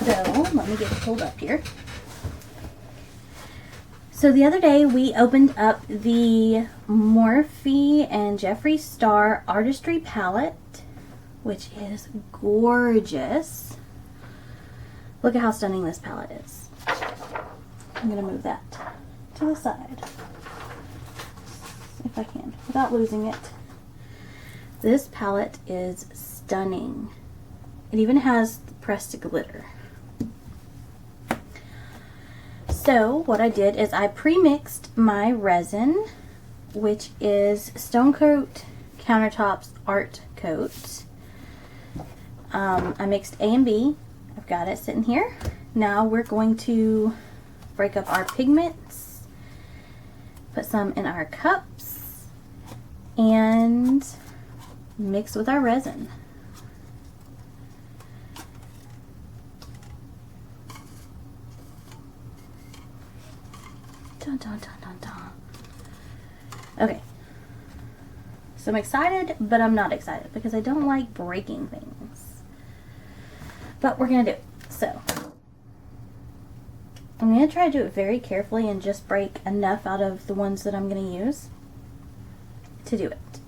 So let me get it pulled up here. So the other day we opened up the Morphe X Jeffree Star Artistry Palette, which is gorgeous. Look at how stunning this palette is. I'm going to move that to the side, if I can, without losing it. This palette is stunning. It even has the pressed glitter. So what I did is I pre-mixed my resin, which is Stone Coat Countertops Art Coat. I mixed A and B. I've got it sitting here. Now we're going to break up our pigments, put some in our cups, and mix with our resin. Dun, dun, dun, dun, dun. Okay, so I'm excited, but I'm not excited because I don't like breaking things. But we're gonna do it. So I'm gonna try to do it very carefully and just break enough out of the ones that I'm gonna use to do it.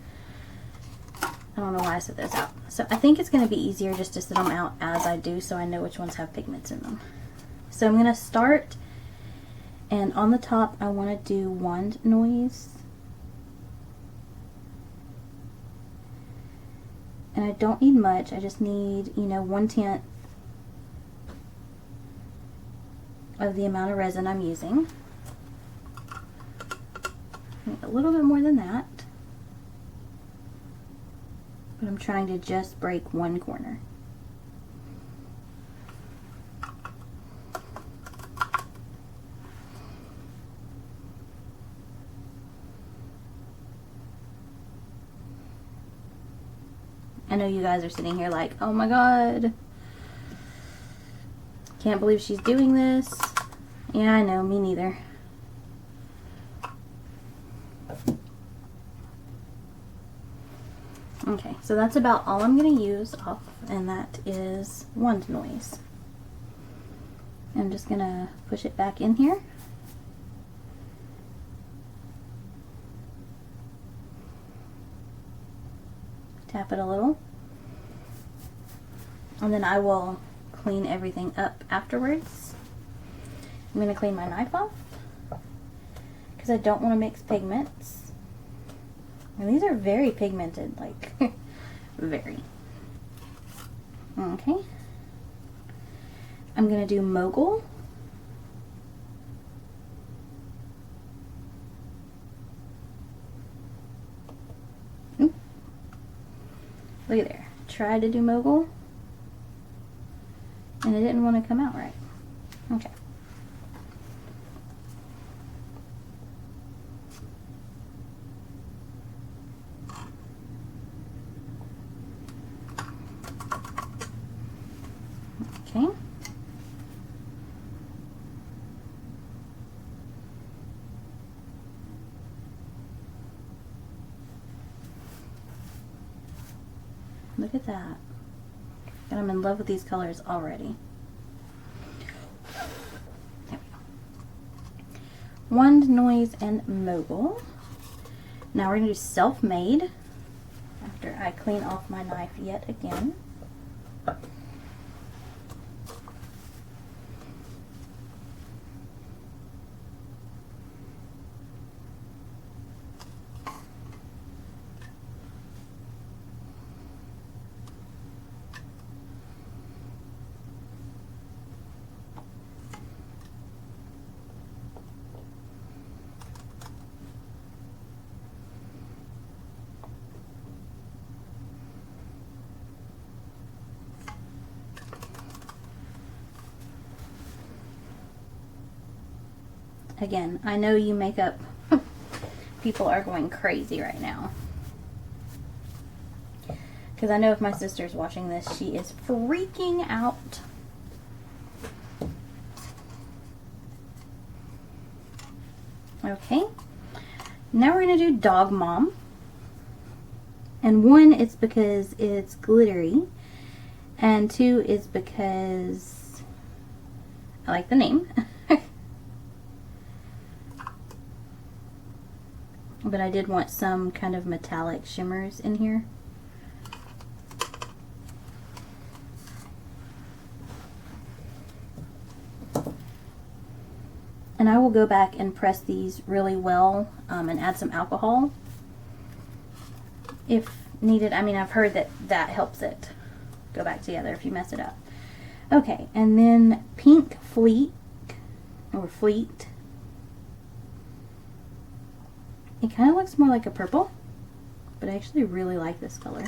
I don't know why I set those out. So I think it's gonna be easier just to set them out as I do, so I know which ones have pigments in them. So I'm gonna start. And on the top, I want to do wand noise. And I don't need much. I just need, 1/10 of the amount of resin I'm using. I need a little bit more than that. But I'm trying to just break one corner. I know you guys are sitting here like, oh my god, can't believe she's doing this. Yeah, I know, me neither. Okay, so that's about all I'm going to use off, and that is wand noise. I'm just going to push it back in here. Tap it a little, and then I will clean everything up afterwards. I'm going to clean my knife off because I don't want to mix pigments, and these are very pigmented, like very. Okay, I'm going to do Mogul. Look at there. Tried to do Mogul, and it didn't want to come out right. Okay. Okay. Look at that. And I'm in love with these colors already. There we go. Wand noise and Mogul. Now we're going to do Self-Made after I clean off my knife yet again. Again, I know you makeup people are going crazy right now. Because I know if my sister's watching this, she is freaking out. Okay. Now we're going to do Dog Mom. And one, it's because it's glittery. And two is because I like the name. But I did want some kind of metallic shimmers in here. And I will go back and press these really well and add some alcohol if needed. I mean, I've heard that that helps it go back together if you mess it up. Okay, and then Pink Fleet, or Fleet. It kind of looks more like a purple, but I actually really like this color.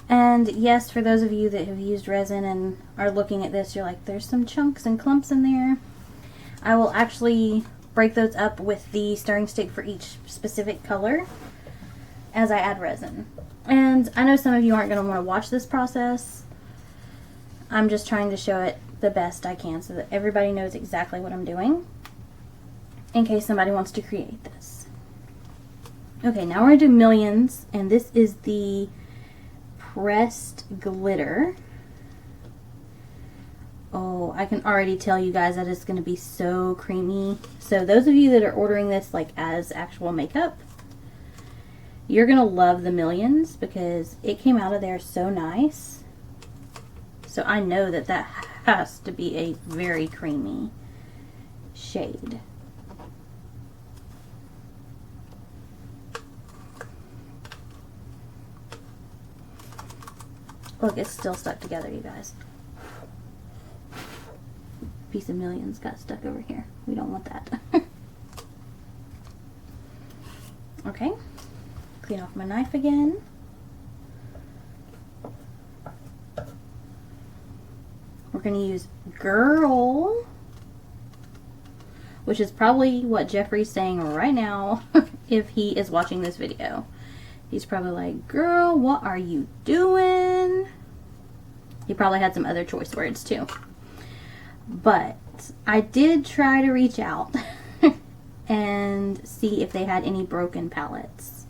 And yes, for those of you that have used resin and are looking at this, you're like, there's some chunks and clumps in there. I will actually break those up with the stirring stick for each specific color as I add resin. And I know some of you aren't going to want to watch this process. I'm just trying to show it the best I can so that everybody knows exactly what I'm doing in case somebody wants to create this. Okay, now we're going to do Millions, and this is the pressed glitter. Oh, I can already tell you guys that it's going to be so creamy. So those of you that are ordering this like as actual makeup, you're going to love the Millions because it came out of there so nice. So I know that that has to be a very creamy shade. Look, it's still stuck together, you guys. Piece of Millions got stuck over here. We don't want that. Okay. Clean off my knife again. We're going to use Girl, which is probably what Jeffree's saying right now if he is watching this video. He's probably like, girl, what are you doing? He probably had some other choice words too. But I did try to reach out and see if they had any broken palettes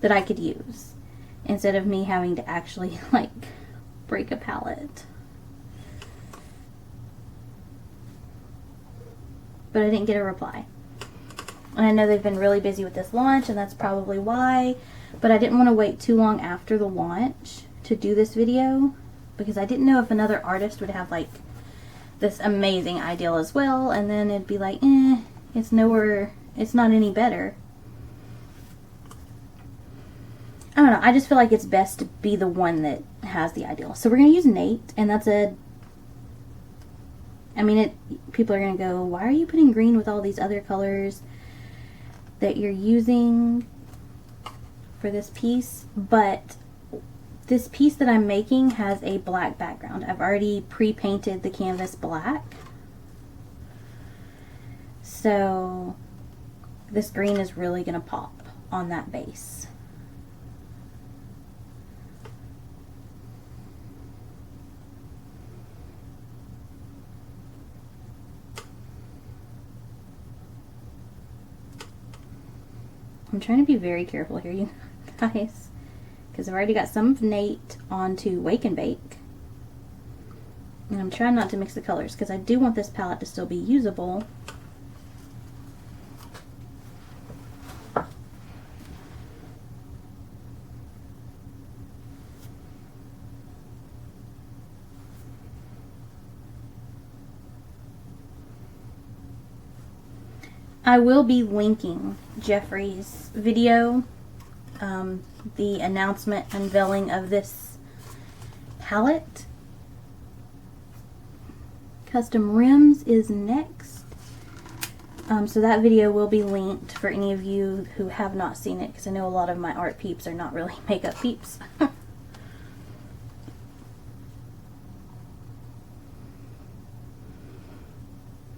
that I could use instead of me having to actually like break a palette. But I didn't get a reply. And I know they've been really busy with this launch, and that's probably why. But I didn't want to wait too long after the launch to do this video because I didn't know if another artist would have like this amazing ideal as well, and then it'd be like, it's nowhere, it's not any better. I don't know, I just feel like it's best to be the one that has the ideal. So we're going to use Nate, and that's a, I mean, people are going to go, why are you putting green with all these other colors that you're using for this piece? But this piece that I'm making has a black background. I've already pre-painted the canvas black. So this green is really going to pop on that base. I'm trying to be very careful here, you guys, because I've already got some of Nate onto Wake and Bake. And I'm trying not to mix the colors because I do want this palette to still be usable. I will be linking Jeffree's video, the announcement unveiling of this palette. Custom Rims is next. So that video will be linked for any of you who have not seen it, because I know a lot of my art peeps are not really makeup peeps.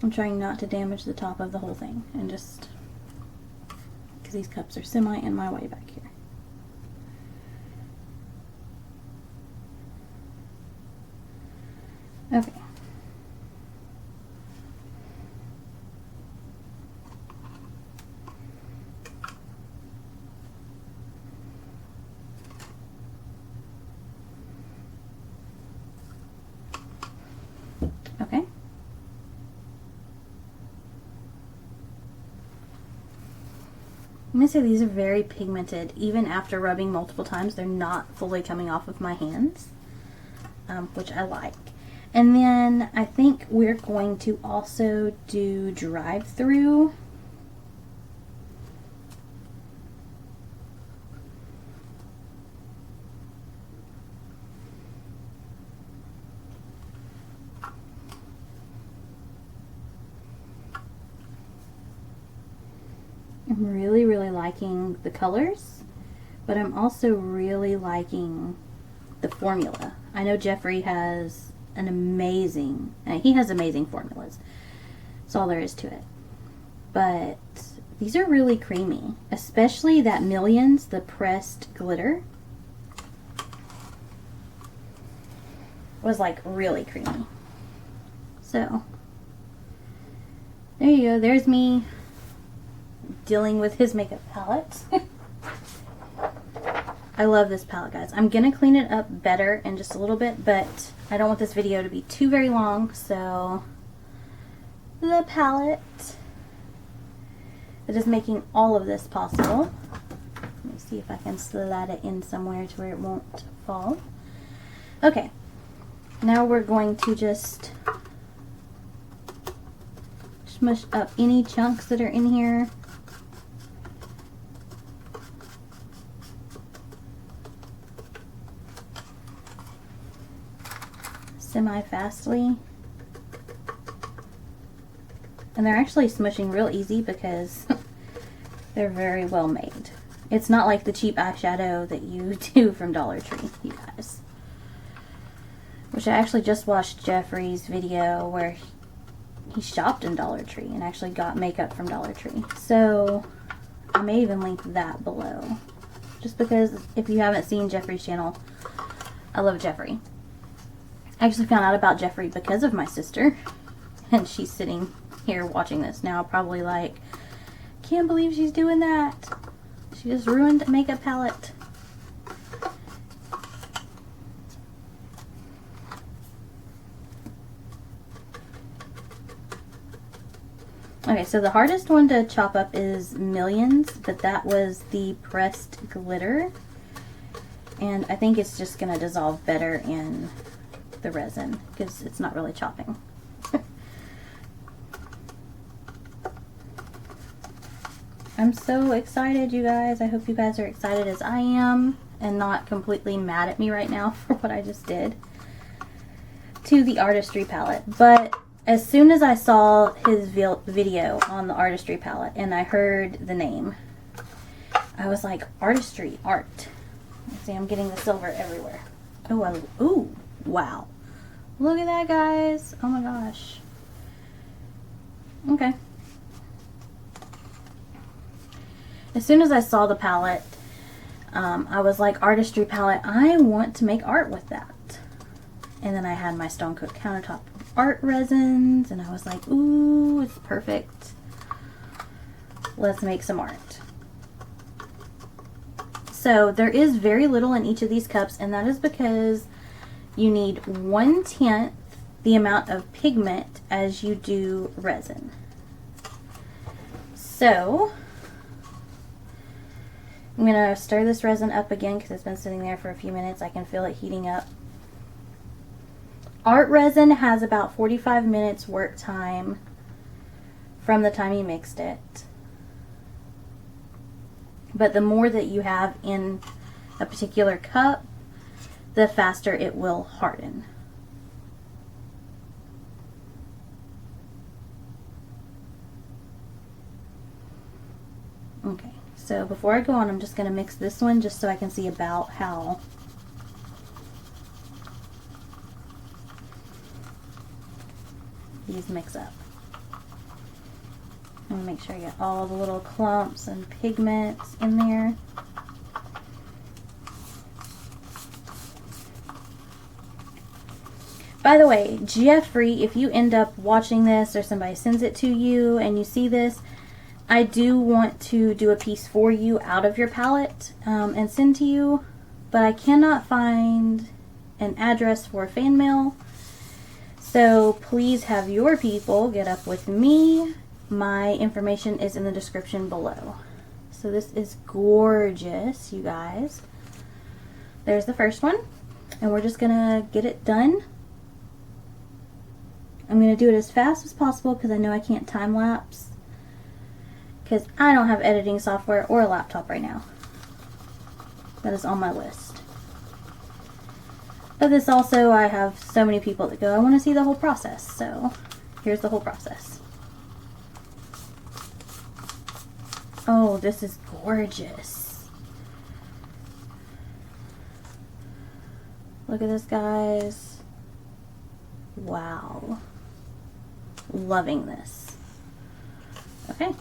I'm trying not to damage the top of the whole thing, and just because these cups are semi in my way back here. Okay. gonna say these are very pigmented. Even after rubbing multiple times, they're not fully coming off of my hands, which I like. And then I think we're going to also do drive-through. I'm really, really liking the colors, but I'm also really liking the formula. I know Jeffree has an amazing, he has amazing formulas. That's all there is to it. But these are really creamy, especially that Millions, the pressed glitter, was like really creamy. So, there you go. There's me dealing with his makeup palette. I love this palette, guys. I'm gonna clean it up better in just a little bit, but I don't want this video to be too very long, so the palette that is making all of this possible. Let me see if I can slide it in somewhere to where it won't fall. Okay, now we're going to just smush up any chunks that are in here. Semi-fastly. And they're actually smushing real easy because they're very well made. It's not like the cheap eyeshadow that you do from Dollar Tree, you guys. Which I actually just watched Jeffree's video where he shopped in Dollar Tree and actually got makeup from Dollar Tree. So I may even link that below. Just because if you haven't seen Jeffree's channel, I love Jeffree. I actually found out about Jeffree because of my sister, and she's sitting here watching this now, probably like, can't believe she's doing that. She just ruined a makeup palette. Okay, so the hardest one to chop up is Millions, but that was the pressed glitter, and I think it's just going to dissolve better in the resin because it's not really chopping. I'm so excited, you guys. I hope you guys are excited as I am and not completely mad at me right now for what I just did to the Artistry palette. But as soon as I saw his video on the Artistry palette and I heard the name, I was like, Artistry, art. Let's see, I'm getting the silver everywhere. Oh, ooh, wow. Look at that, guys. Oh my gosh. Okay. As soon as I saw the palette, I was like, Artistry palette, I want to make art with that. And then I had my Stone Coat Countertop art resins, and I was like, ooh, it's perfect. Let's make some art. So there is very little in each of these cups, and that is because you need 1/10 the amount of pigment as you do resin. So I'm going to stir this resin up again because it's been sitting there for a few minutes. I can feel it heating up. Art resin has about 45 minutes work time from the time you mixed it. But the more that you have in a particular cup, the faster it will harden. Okay, so before I go on, I'm just going to mix this one just so I can see about how these mix up. I'm going to make sure I get all the little clumps and pigments in there. By the way, Jeffree, if you end up watching this or somebody sends it to you and you see this, I do want to do a piece for you out of your palette and send to you, but I cannot find an address for fan mail. So please have your people get up with me. My information is in the description below. So this is gorgeous, you guys. There's the first one, and we're just gonna get it done. I'm gonna do it as fast as possible because I know I can't time lapse because I don't have editing software or a laptop right now. That is on my list. But this also, I have so many people that go, I want to see the whole process. So here's the whole process. Oh, this is gorgeous. Look at this, guys. Wow. Loving this. Okay.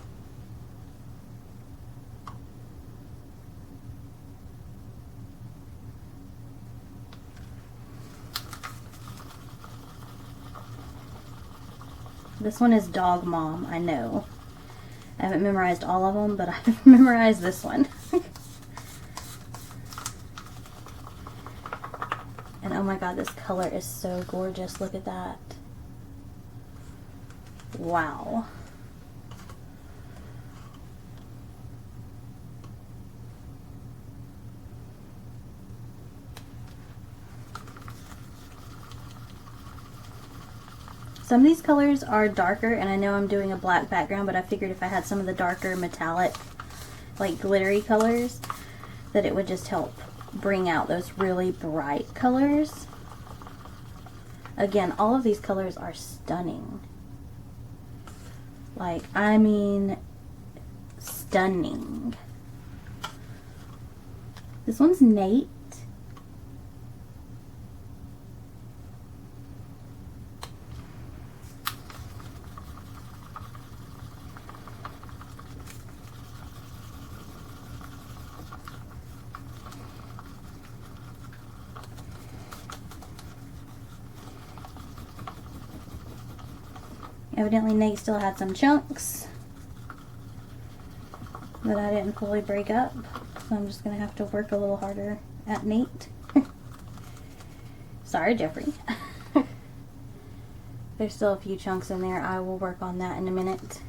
This one is Dog Mom, I know. I haven't memorized all of them, but I've memorized this one. And oh my god, this color is so gorgeous. Look at that. Wow. Some of these colors are darker, and I know I'm doing a black background, but I figured if I had some of the darker metallic, like glittery colors, that it would just help bring out those really bright colors. Again, all of these colors are stunning. Like, I mean, stunning. This one's Nate. Evidently Nate still had some chunks that I didn't fully break up, so I'm just going to have to work a little harder at Nate. Sorry, Jeffree. There's still a few chunks in there. I will work on that in a minute.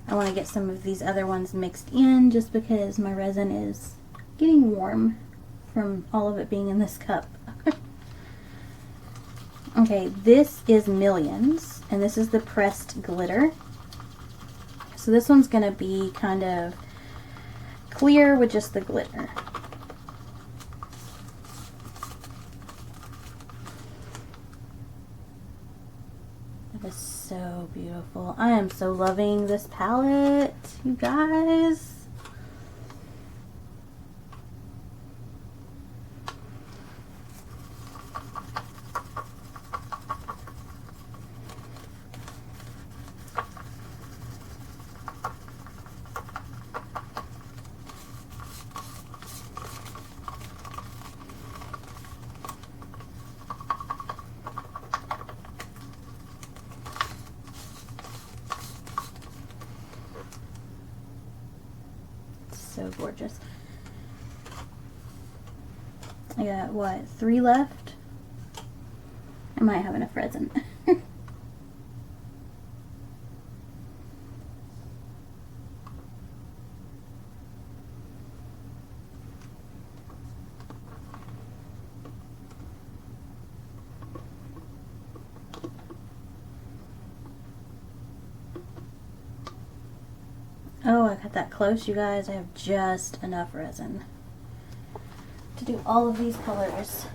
I want to get some of these other ones mixed in just because my resin is getting warm from all of it being in this cup. Okay, this is Millions, and this is the pressed glitter. So this one's going to be kind of clear with just the glitter. That is so beautiful. I am so loving this palette, you guys. So gorgeous. I got, what, 3 left? I might have enough resin. Oh, I got that close, you guys. I have just enough resin to do all of these colors.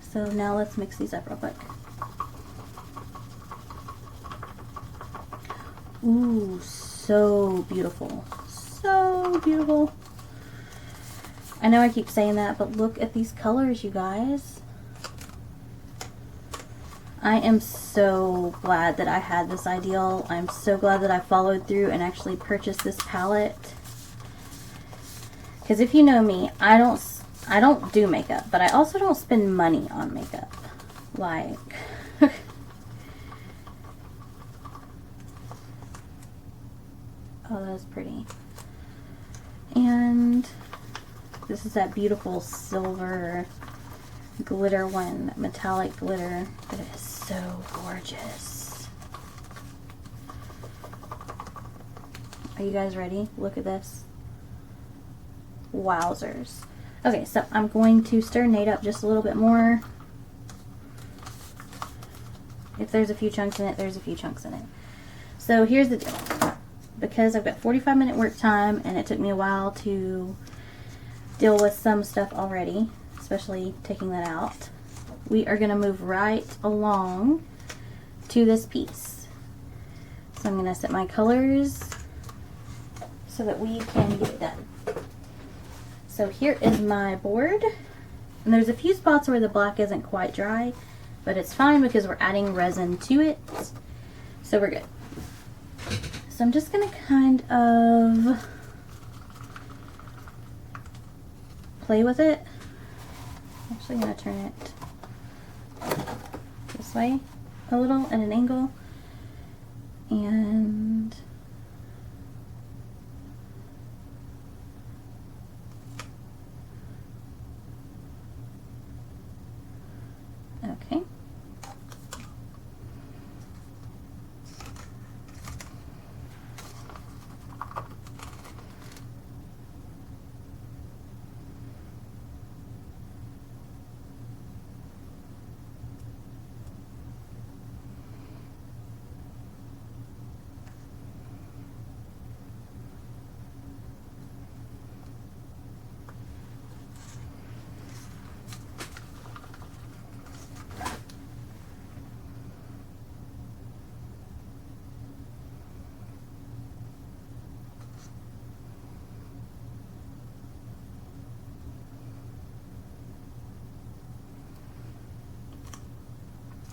So now let's mix these up real quick. Ooh, so beautiful. So beautiful. I know I keep saying that, but look at these colors, you guys. I am so glad that I had this ideal. I'm so glad that I followed through and actually purchased this palette. Because if you know me, I don't do makeup, but I also don't spend money on makeup. Like, oh, that's pretty. And this is that beautiful silver glitter one, metallic glitter. That is so gorgeous. Are you guys ready? Look at this. Wowzers. Okay, so I'm going to stir Nate up just a little bit more. If there's a few chunks in it, there's a few chunks in it. So here's the deal. Because I've got 45-minute work time and it took me a while to deal with some stuff already, especially taking that out, we are going to move right along to this piece. So I'm going to set my colors so that we can get it done. So here is my board, and there's a few spots where the black isn't quite dry, but it's fine because we're adding resin to it, so we're good. So I'm just going to kind of play with it. I'm actually going to turn it this way a little at an angle, and okay.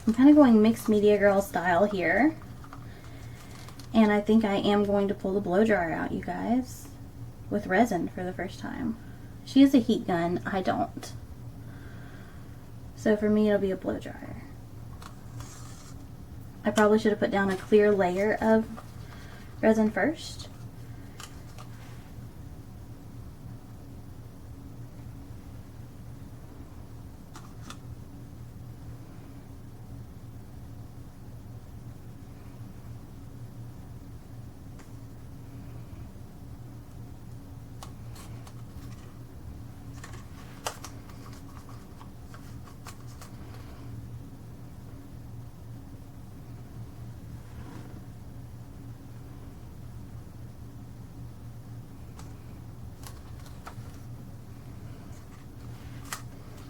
I'm kind of going mixed media girl style here. And I think I am going to pull the blow dryer out, you guys, with resin for the first time. She has a heat gun, I don't. So for me it'll be a blow dryer. I probably should have put down a clear layer of resin first.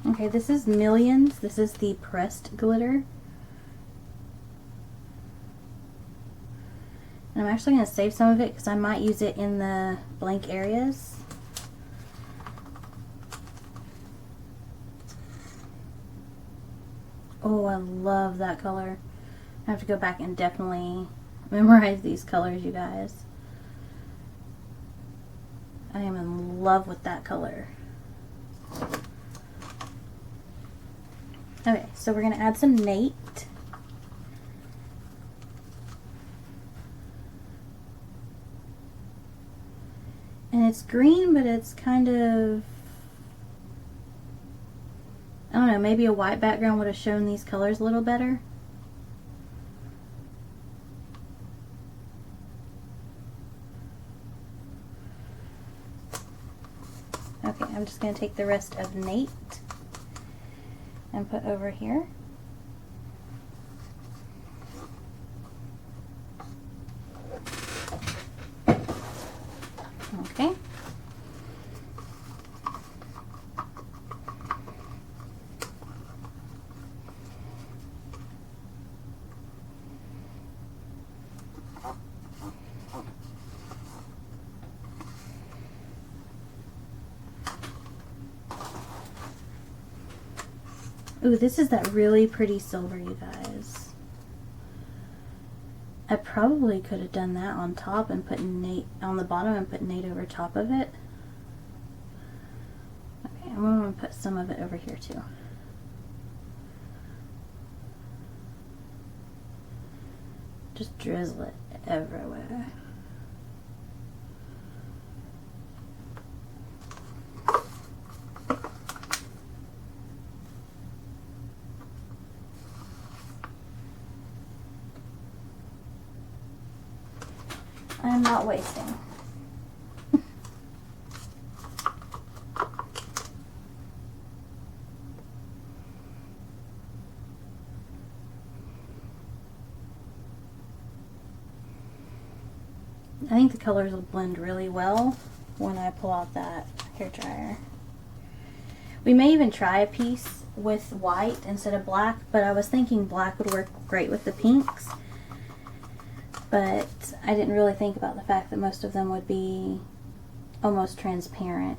Okay, this is Millions. This is the pressed glitter. And I'm actually going to save some of it because I might use it in the blank areas. Oh, I love that color. I have to go back and definitely memorize these colors, you guys. I am in love with that color. Okay, so we're going to add some Nate. And it's green, but it's kind of, I don't know, maybe a white background would have shown these colors a little better. Okay, I'm just going to take the rest of Nate and put over here. Okay. Ooh, this is that really pretty silver, you guys. I probably could have done that on top and put Nate on the bottom and put Nate over top of it. Okay, I'm going to put some of it over here too. Just drizzle it everywhere. I'm not wasting. I think the colors will blend really well when I pull out that hair dryer. We may even try a piece with white instead of black, but I was thinking black would work great with the pinks. But I didn't really think about the fact that most of them would be almost transparent.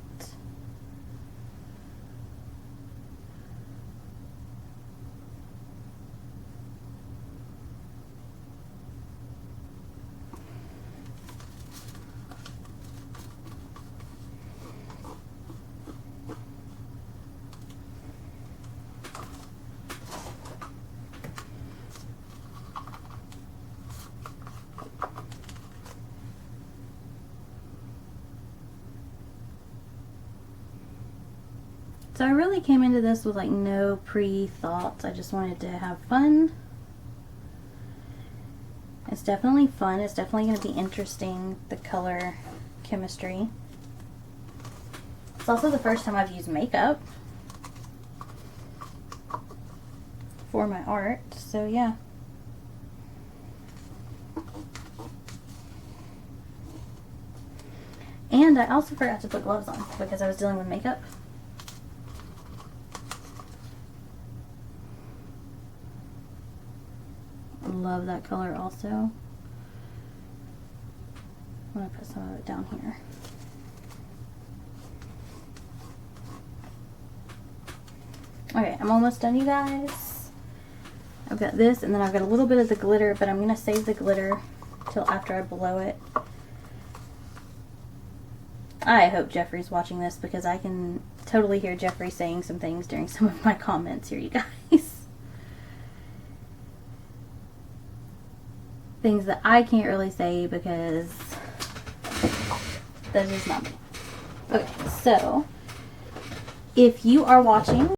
So I really came into this with like no pre-thoughts. I just wanted to have fun. It's definitely fun. It's definitely going to be interesting, the color chemistry. It's also the first time I've used makeup for my art, so yeah. And I also forgot to put gloves on because I was dealing with makeup. Love that color also. I'm going to put some of it down here. Okay, I'm almost done, you guys. I've got this, and then I've got a little bit of the glitter, but I'm going to save the glitter till after I blow it. I hope Jeffree's watching this because I can totally hear Jeffree saying some things during some of my comments here, you guys. Things that I can't really say because that's just not me. Okay, so if you are watching